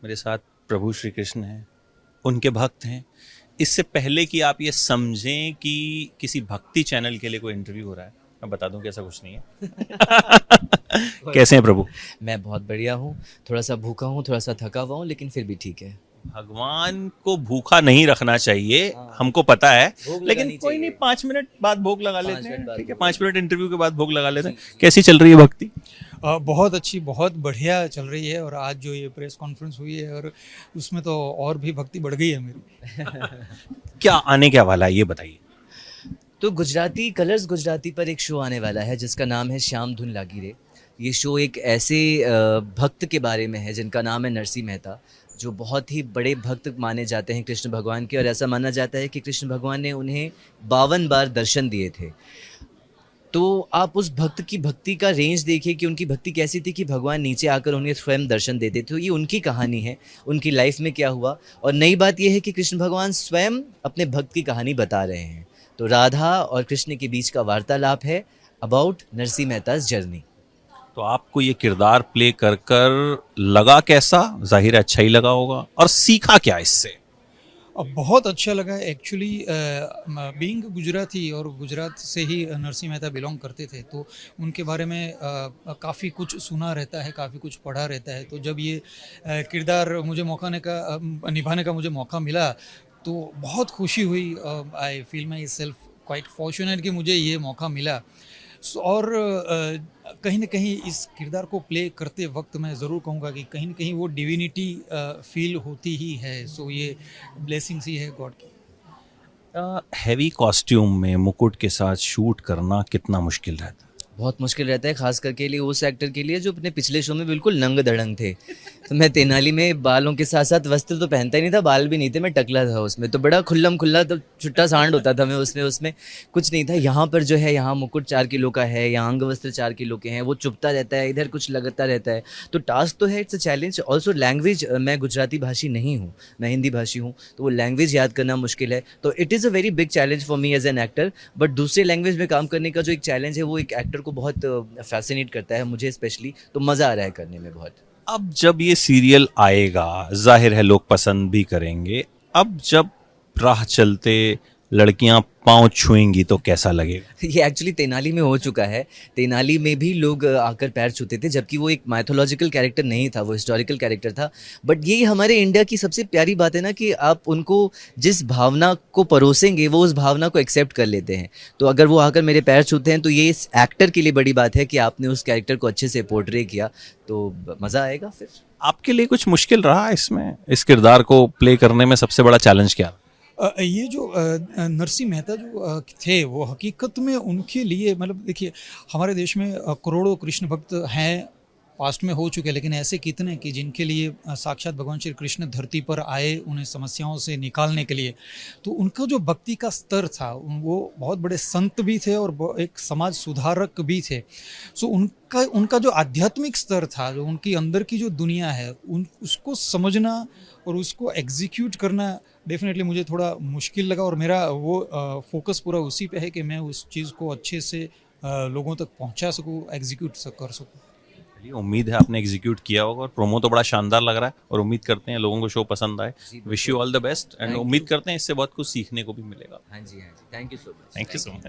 मेरे साथ प्रभु श्री कृष्ण हैं, उनके भक्त हैं। इससे पहले कि आप ये समझें कि किसी भक्ति चैनल के लिए कोई इंटरव्यू हो रहा है, मैं बता दूं कि ऐसा कुछ नहीं है। कैसे हैं प्रभु? मैं बहुत बढ़िया हूँ। थोड़ा सा भूखा हूँ, थोड़ा सा थका हुआ हूँ, लेकिन फिर भी ठीक है। भगवान को भूखा नहीं रखना चाहिए, हाँ। हमको पता है, भोग लेकिन लगानी कोई नहीं, चाहिए। 5 मिनट बाद भोग लगा 5 लेते मिनट हैं। बाद ठीक है, भोग 5 मिनट इंटरव्यू के बाद भोग लगा लेते हैं। जी, जी। कैसी चल रही है भक्ति? बहुत अच्छी, बहुत बढ़िया चल रही है। और आज जो ये प्रेस कॉन्फ्रेंस हुई है, और उसमें तो और भी भक्ति बढ़ गई है मेरी। क्या आने क्या वाला है ये बताइए। तो गुजराती कलर्स गुजराती पर एक शो आने वाला है जिसका नाम है श्याम धुन लागी रे। ये शो एक ऐसे भक्त के बारे में है जिनका नाम है नरसिंह मेहता, जो बहुत ही बड़े भक्त माने जाते हैं कृष्ण भगवान के। और ऐसा माना जाता है कि कृष्ण भगवान ने उन्हें 52 बार दर्शन दिए थे। तो आप उस भक्त की भक्ति का रेंज देखिए कि उनकी भक्ति कैसी थी कि भगवान नीचे आकर उन्हें स्वयं दर्शन देते थे। तो ये उनकी कहानी है, उनकी लाइफ में क्या हुआ। और नई बात यह है कि कृष्ण भगवान स्वयं अपने भक्त की कहानी बता रहे हैं। तो राधा और कृष्ण के बीच का वार्तालाप है अबाउट नरसिंह मेहताज जर्नी। तो आपको ये किरदार प्ले कर कर लगा कैसा? जाहिर है अच्छा ही लगा होगा। और सीखा क्या इससे? अब बहुत अच्छा लगा एक्चुअली। बीइंग गुजराती, और गुजरात से ही नरसिंह मेहता बिलोंग करते थे, तो उनके बारे में काफ़ी कुछ सुना रहता है, काफ़ी कुछ पढ़ा रहता है। तो जब ये किरदार मुझे निभाने का मुझे मौका मिला, तो बहुत खुशी हुई। I feel my self quite fortunate कि मुझे ये मौका मिला। और कहीं ना कहीं इस किरदार को प्ले करते वक्त मैं ज़रूर कहूँगा कि कहीं ना कहीं वो डिविनिटी फील होती ही है। सो ये ब्लेसिंग्स ही है गॉड की। हैवी कॉस्ट्यूम में मुकुट के साथ शूट करना कितना मुश्किल रहता है? बहुत मुश्किल रहता है, खास करके लिए उस एक्टर के लिए जो अपने पिछले शो में बिल्कुल नंग धड़ंग थे। तो मैं तेनाली में बालों के साथ साथ वस्त्र तो पहनता ही नहीं था, बाल भी नहीं थे, मैं टकला था उसमें, तो बड़ा खुल्लम खुल्ला तो छुट्टा सांड होता था मैं उसमें उसमें कुछ नहीं था। यहाँ पर जो है, यहाँ मुकुट 4 किलो का है, यहाँ अंग वस्त्र 4 किलो के हैं, वो चुभता रहता है, इधर कुछ लगता रहता है। तो टास्क तो है, it's a challenge. Also language, मैं गुजराती भाषी नहीं हूँ, मैं हिंदी भाषी हूँ, तो वो लैंग्वेज याद करना मुश्किल है। तो it is a very big challenge for me as an actor. But दूसरे लैंग्वेज में काम करने का जो एक चैलेंज है, वो एक एक्टर को बहुत फैसिनेट करता है, मुझे स्पेशली। तो मज़ा आ रहा है करने में बहुत। अब जब ये सीरियल आएगा, जाहिर है लोग पसंद भी करेंगे। अब जब राह चलते लड़कियां पांव छुएंगी तो कैसा लगेगा? ये एक्चुअली तेनाली में हो चुका है। तेनाली में भी लोग आकर पैर छूते थे, जबकि वो एक माइथोलॉजिकल कैरेक्टर नहीं था, वो हिस्टोरिकल कैरेक्टर था। बट यही हमारे इंडिया की सबसे प्यारी बात है ना, कि आप उनको जिस भावना को परोसेंगे, वो उस भावना को एक्सेप्ट कर लेते हैं। तो अगर वो आकर मेरे पैर छूते हैं, तो ये इस एक्टर के लिए बड़ी बात है कि आपने उस कैरेक्टर को अच्छे से पोर्ट्रे किया। तो मज़ा आएगा फिर। आपके लिए कुछ मुश्किल रहा इसमें, इस किरदार को प्ले करने में सबसे बड़ा चैलेंज क्या? ये जो नरसिंह मेहता जो थे, वो हकीकत में उनके लिए, मतलब देखिए, हमारे देश में करोड़ों कृष्ण भक्त हैं, पास्ट में हो चुके, लेकिन ऐसे कितने कि जिनके लिए साक्षात भगवान श्री कृष्ण धरती पर आए उन्हें समस्याओं से निकालने के लिए। तो उनका जो भक्ति का स्तर था, वो बहुत बड़े संत भी थे और एक समाज सुधारक भी थे। सो उनका जो आध्यात्मिक स्तर था, जो उनकी अंदर की जो दुनिया है, उसको समझना और उसको एग्जीक्यूट करना डेफिनेटली मुझे थोड़ा मुश्किल लगा। और मेरा वो फोकस पूरा उसी पे है कि मैं उस चीज़ को अच्छे से लोगों तक पहुंचा सकूं, एग्जीक्यूट कर सकूं। उम्मीद है आपने एग्जीक्यूट किया होगा, और प्रोमो तो बड़ा शानदार लग रहा है, और उम्मीद करते हैं लोगों को शो पसंद आए। Wish you all the best, and उम्मीद करते हैं इससे बहुत कुछ सीखने को भी मिलेगा। हाँ जी, हाँ जी, thank you so much. Thank you so much.